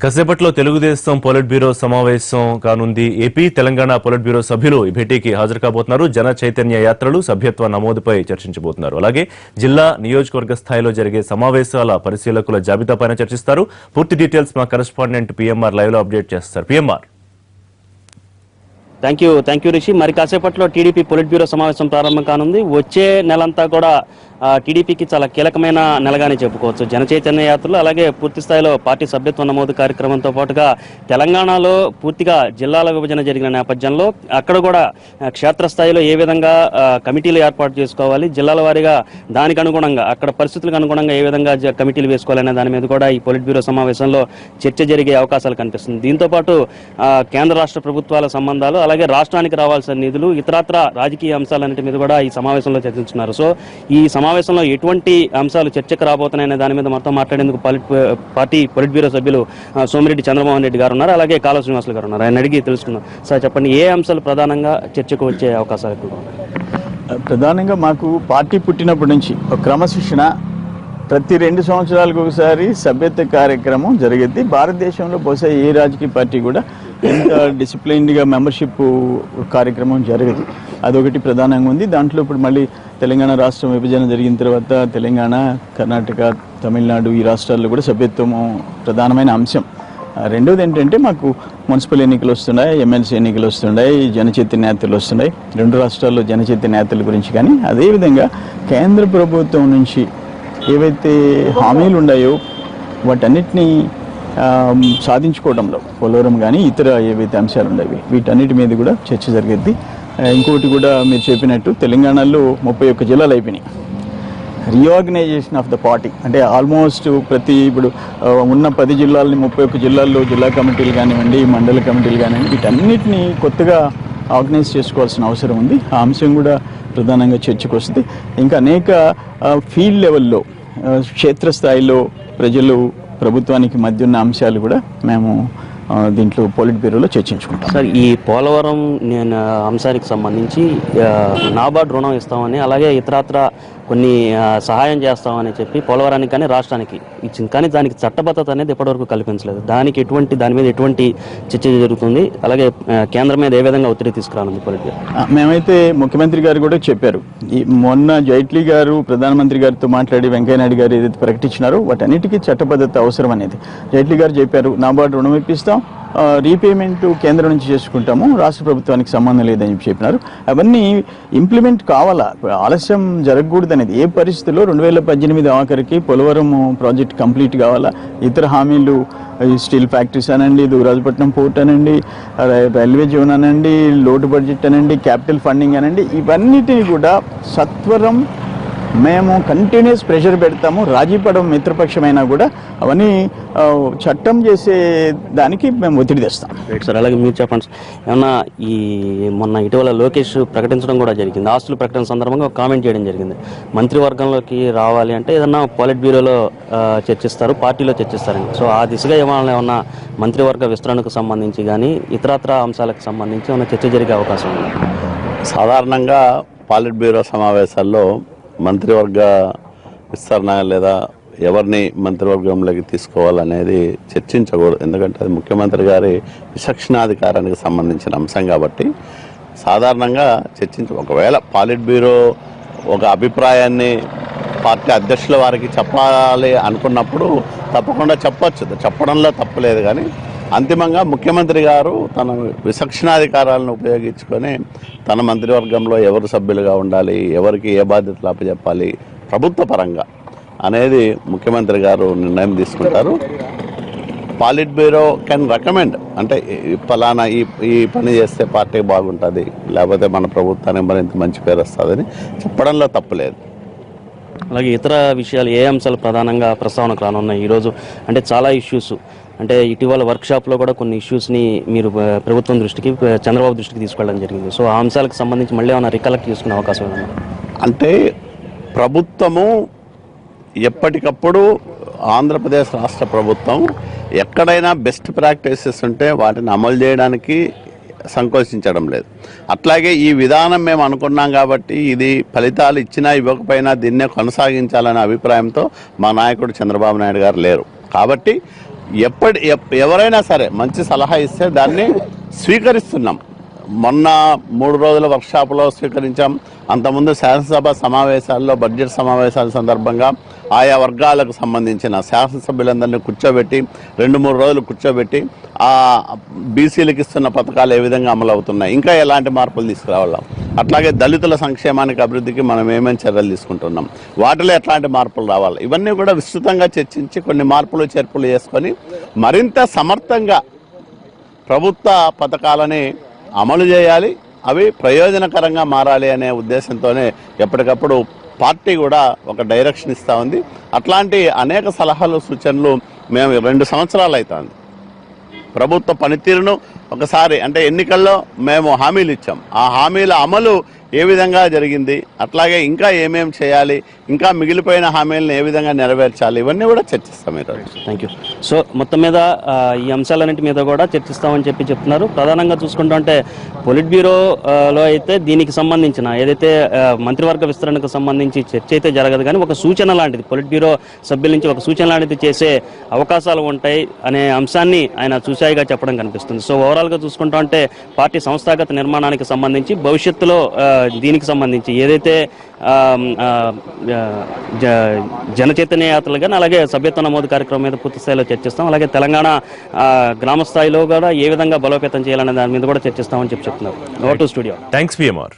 కాసేపట్లో Telugu Desam polit bureau సమావేశం కానుంది. ఏపీ తెలంగాణ పొలిట్ బ్యూరో సభ్యులు ఈ భేటీకి హాజరు కాబోతున్నారు. జన చైతన్య యాత్రలు, సభ్యత్వ నమోదుపై చర్చించబోతున్నారు. అలాగే జిల్లా నియోజకవర్గ స్థాయిలో జరిగే సమావేశాల పరిశీలకుల జాబితాపైన చర్చిస్తారు. పూర్తి డీటెయిల్స్ మా కరెస్పాండెంట్ పిఎంఆర్ లైవ్ లో అప్డేట్ చేస్తారు. పిఎంఆర్. Thank you Rishi. మరి కాసేపట్లో టీడీపీ పొలిట్ బ్యూరో సమావేశం ప్రారంభం కానుంది. వచ్చే నెలంతా కూడా టీడీపీకి చాలా కీలకమైన నెలగానే చెప్పుకోవచ్చు. జన చైతన్య యాత్రలు, అలాగే పూర్తి స్థాయిలో పార్టీ సభ్యత్వ నమోదు కార్యక్రమంతో పాటుగా తెలంగాణలో పూర్తిగా జిల్లాల విభజన జరిగిన నేపథ్యంలో అక్కడ కూడా క్షేత్రస్థాయిలో ఏ విధంగా కమిటీలు ఏర్పాటు చేసుకోవాలి, జిల్లాల వారీగా దానికి అనుగుణంగా అక్కడ పరిస్థితులకు అనుగుణంగా ఏ విధంగా కమిటీలు వేసుకోవాలనే దాని మీద కూడా ఈ పొలిట్ బ్యూరో సమావేశంలో చర్చ జరిగే అవకాశాలు కనిపిస్తుంది. దీంతోపాటు కేంద్ర రాష్ట్ర ప్రభుత్వాల సంబంధాలు, అలాగే రాష్ట్రానికి రావాల్సిన నిధులు, ఇతరత్ర రాజకీయ అంశాలన్నిటి మీద కూడా ఈ సమావేశంలో చర్చించున్నారు. సో ఈ సమావేశంలో ఎటువంటి అంశాలు చర్చకు రాబోతున్నాయనే దాని మీద మొత్తం మాట్లాడేందుకు పార్టీ పొలిట్ బ్యూరో సభ్యులు సోమిరెడ్డి చంద్రమోహన్ రెడ్డి గారు ఉన్నారు, అలాగే కాళ శ్రీనివాసులు గారు ఉన్నారు. ఆయన అడిగి తెలుసుకుందాం. సార్ చెప్పండి, ఏ అంశాలు ప్రధానంగా చర్చకు వచ్చే అవకాశాలు ఎక్కువ? ప్రధానంగా మాకు పార్టీ పుట్టినప్పటి నుంచి ఒక క్రమశిక్షణ, ప్రతి 2 సంవత్సరాలకు ఒకసారి సభ్యత్వ కార్యక్రమం జరిగేది. భారతదేశంలో బహుశా ఏ రాజకీయ పార్టీ కూడా ఎంత డిసిప్లైన్డ్గా మెంబర్షిప్ కార్యక్రమం జరగదు. అదొకటి ప్రధానంగా ఉంది. దాంట్లో ఇప్పుడు మళ్ళీ తెలంగాణ రాష్ట్రం విభజన జరిగిన తర్వాత తెలంగాణ, కర్ణాటక, తమిళనాడు ఈ రాష్ట్రాల్లో కూడా సభ్యత్వము ప్రధానమైన అంశం. రెండోది ఏంటంటే మాకు మున్సిపల్ ఎన్నికలు వస్తున్నాయి, ఎమ్మెల్సీ ఎన్నికలు వస్తున్నాయి, జనచైతన్య యాత్రలు వస్తున్నాయి. 2 రాష్ట్రాల్లో జనచైతన్య యాత్రల గురించి కానీ, అదేవిధంగా కేంద్ర ప్రభుత్వం నుంచి ఏవైతే హామీలు ఉన్నాయో వాటన్నిటినీ సాధించుకోవడంలో పోలవరం కానీ ఇతర ఏవైతే అంశాలు ఉన్నాయో వీటన్నిటి మీద కూడా చర్చ జరిగేది. ఇంకోటి కూడా మీరు చెప్పినట్టు తెలంగాణలో 31 జిల్లాలు అయిపోయినాయి. రీఆర్గనైజేషన్ ఆఫ్ ద పార్టీ అంటే ఆల్మోస్ట్ ఇప్పుడు ఉన్న 10 జిల్లాలని 31 జిల్లాల్లో జిల్లా కమిటీలు కానివ్వండి, మండల కమిటీలు కానివ్వండి, వీటన్నిటినీ కొత్తగా ఆర్గనైజ్ చేసుకోవాల్సిన అవసరం ఉంది. ఆ అంశం కూడా ప్రధానంగా చర్చకు వస్తుంది. ఇంకా అనేక ఫీల్డ్ లెవెల్లో, క్షేత్రస్థాయిలో ప్రజలు ప్రభుత్వానికి మధ్య ఉన్న అంశాలు కూడా మేము దీంట్లో పొలిట్ బ్యూరోలో చర్చించుకుంటాం. సార్, ఈ పోలవరం అంశానికి సంబంధించి నాబార్డు రుణం ఇస్తామని, అలాగే ఇతరత్ర కొన్ని సహాయం చేస్తామని చెప్పి పోలవరానికి కానీ రాష్ట్రానికి ఇచ్చింది. కానీ దానికి చట్టబద్ధత అనేది ఇప్పటివరకు కల్పించలేదు. దాని మీద ఎటువంటి చర్చ జరుగుతుంది, అలాగే కేంద్రం మీద ఏ విధంగా ఒత్తిడి తీసుకురానుంది పొలిట్ బ్యూరో? మేమైతే ముఖ్యమంత్రి గారు కూడా చెప్పారు. మొన్న జైట్లీ గారు ప్రధానమంత్రి గారితో మాట్లాడి వెంకయ్యనాయుడు గారు ఏదైతే ప్రకటించినారో వాటన్నిటికీ చట్టబద్ధత అవసరం అనేది జైట్లీ గారు చెప్పారు. నాబార్డు రుణం ఇప్పిస్తాం, రీపేమెంట్ కేంద్రం నుంచి చేసుకుంటాము, రాష్ట్ర ప్రభుత్వానికి సంబంధం లేదని చెప్పినారు. అవన్నీ ఇంప్లిమెంట్ కావాలా, ఆలస్యం జరగకూడదు అనేది. ఏ పరిస్థితుల్లో 2018 ఆఖరికి పోలవరం ప్రాజెక్ట్ కంప్లీట్ కావాలా. ఇతర హామీలు స్టీల్ ఫ్యాక్టరీస్ అనండి, దూరాజపట్నం పోర్ట్ అనండి, రైల్వే జోన్ అనండి, లోటు బడ్జెట్ అనండి, క్యాపిటల్ ఫండింగ్ అనండి, ఇవన్నిటిని కూడా సత్వరం మేము కంటిన్యూస్ ప్రెషర్ పెడతాము. రాజీపడం మిత్రపక్షమైనా కూడా అవన్నీ చట్టం చేసే దానికి మేము ఒత్తిడి తెస్తాం. Right sir. అలాగే మీరు చెప్పండి, ఏమన్నా ఈ మొన్న ఇటీవల లోకేష్ ప్రకటించడం కూడా జరిగింది. ఆస్తుల ప్రకటన సందర్భంగా ఒక కామెంట్ చేయడం జరిగింది. మంత్రివర్గంలోకి రావాలి అంటే ఏదన్నా పొలిట్ బ్యూరోలో చర్చిస్తారు, పార్టీలో చర్చిస్తారని. సో ఆ దిశగా ఏమన్నా మంత్రివర్గ విస్తరణకు సంబంధించి కానీ ఇతరత్ర అంశాలకు సంబంధించి ఏమన్నా చర్చ జరిగే అవకాశం ఉంది? సాధారణంగా పాలిట్ బ్యూరో సమావేశాల్లో మంత్రివర్గ విస్తరణ లేదా ఎవరిని మంత్రివర్గంలోకి తీసుకోవాలనేది చర్చించకూడదు. ఎందుకంటే అది ముఖ్యమంత్రి గారి విచక్షణాధికారానికి సంబంధించిన అంశం కాబట్టి సాధారణంగా ఒకవేళ పాలిట్ బ్యూరో ఒక అభిప్రాయాన్ని పార్టీ అధ్యక్షుల వారికి చెప్పాలి అనుకున్నప్పుడు తప్పకుండా చెప్పచ్చు, చెప్పడంలో తప్పులేదు. కానీ అంతిమంగా ముఖ్యమంత్రి గారు తన విచక్షణాధికారాలను ఉపయోగించుకొని తన మంత్రివర్గంలో ఎవరు సభ్యులుగా ఉండాలి, ఎవరికి ఏ బాధ్యతలు అప్పచెప్పాలి ప్రభుత్వ పరంగా అనేది ముఖ్యమంత్రి గారు నిర్ణయం తీసుకుంటారు. పాలిట్ బ్యూరో కెన్ రికమెండ్, అంటే ఫలానా ఈ పని చేస్తే పార్టీ బాగుంటుంది, లేకపోతే మన ప్రభుత్వానికి మరింత మంచి పేరు వస్తుందని చెప్పడంలో తప్పులేదు. అలాగే ఇతర విషయాలు ఏ అంశాలు ప్రధానంగా ప్రస్తావనకు రానున్నాయి ఈరోజు? అంటే చాలా ఇష్యూస్, అంటే ఇటీవల వర్క్షాప్లో కూడా కొన్ని ఇష్యూస్ని మీరు ప్రభుత్వం దృష్టికి, చంద్రబాబు దృష్టికి తీసుకెళ్ళడం జరిగింది. సో ఆ అంశాలకు సంబంధించి మళ్ళీ ఏమైనా రికలెక్ట్ చేసుకునే అవకాశం ఉందా? అంటే ప్రభుత్వము ఎప్పటికప్పుడు ఆంధ్రప్రదేశ్ రాష్ట్ర ప్రభుత్వం ఎక్కడైనా బెస్ట్ ప్రాక్టీసెస్ ఉంటే వాటిని అమలు చేయడానికి సంకోచించడం లేదు. అట్లాగే ఈ విధానం మేము అనుకున్నాం కాబట్టి ఇది ఫలితాలు ఇచ్చినా ఇవ్వకపోయినా దీన్నే కొనసాగించాలనే అభిప్రాయంతో మా నాయకుడు చంద్రబాబు నాయుడు గారు లేరు. కాబట్టి ఎవరైనా సరే మంచి సలహా ఇస్తే దాన్ని స్వీకరిస్తున్నాం. మొన్న 3 రోజుల వర్క్షాప్లో స్వీకరించాం. అంతకుముందు శాసనసభ సమావేశాల్లో బడ్జెట్ సమావేశాల సందర్భంగా ఆయా వర్గాలకు సంబంధించిన శాసనసభ్యులందరినీ కూర్చోబెట్టి 2-3 రోజులు కూర్చోబెట్టి ఆ బీసీలకు ఇస్తున్న పథకాలు ఏ విధంగా అమలు అవుతున్నాయి, ఇంకా ఎలాంటి మార్పులు తీసుకురావాలా, అట్లాగే దళితుల సంక్షేమానికి అభివృద్ధికి మనం ఏమేమి చర్యలు తీసుకుంటున్నాం, వాటిలో ఎట్లాంటి మార్పులు రావాలి, ఇవన్నీ కూడా విస్తృతంగా చర్చించి కొన్ని మార్పులు చేర్పులు చేసుకొని మరింత సమర్థంగా ప్రభుత్వ పథకాలని అమలు చేయాలి, అవి ప్రయోజనకరంగా మారాలి అనే ఉద్దేశంతోనే ఎప్పటికప్పుడు పార్టీ కూడా ఒక డైరెక్షన్ ఇస్తూ ఉంది. అట్లాంటి అనేక సలహాలు సూచనలు మేము 2 సంవత్సరాలు అవుతుంది ప్రభుత్వ పనితీరును ఒకసారి అంటే ఎన్నికల్లో మేము హామీలు ఇచ్చాం, ఆ హామీల అమలు ఏ విధంగా జరిగింది, అట్లాగే ఇంకా ఏమేం చేయాలి, ఇంకా మిగిలిపోయిన హామీలను ఏ విధంగా నెరవేర్చాలి, ఇవన్నీ కూడా చర్చిస్తాం ఈరోజు. Thank you. సో మొత్తం మీద ఈ అంశాలన్నింటి మీద కూడా చర్చిస్తామని చెప్తున్నారు. ప్రధానంగా చూసుకుంటుంటే పొలిట్ బ్యూరోలో అయితే దీనికి సంబంధించిన ఏదైతే మంత్రివర్గ విస్తరణకు సంబంధించి చర్చ అయితే జరగదు, కానీ ఒక సూచన లాంటిది పొలిట్ బ్యూరో సభ్యుల నుంచి ఒక సూచన లాంటిది చేసే అవకాశాలు ఉంటాయి అనే అంశాన్ని ఆయన చూశాయిగా చెప్పడం కనిపిస్తుంది. సో ఓవరాల్గా చూసుకుంటా ఉంటే పార్టీ సంస్థాగత నిర్మాణానికి సంబంధించి భవిష్యత్తులో దీనికి సంబంధించి ఏదైతే జన చైతన్య యాత్రలు కానీ అలాగే సభ్యత్వ నమోదు కార్యక్రమం మీద పూర్తి స్థాయిలో చర్చిస్తాం. అలాగే తెలంగాణ గ్రామ స్థాయిలో కూడా ఏ విధంగా బలోపేతం చేయాలనే దాని మీద కూడా చర్చిస్తామని చెప్తున్నారు. Over to studio. Thanks VMR.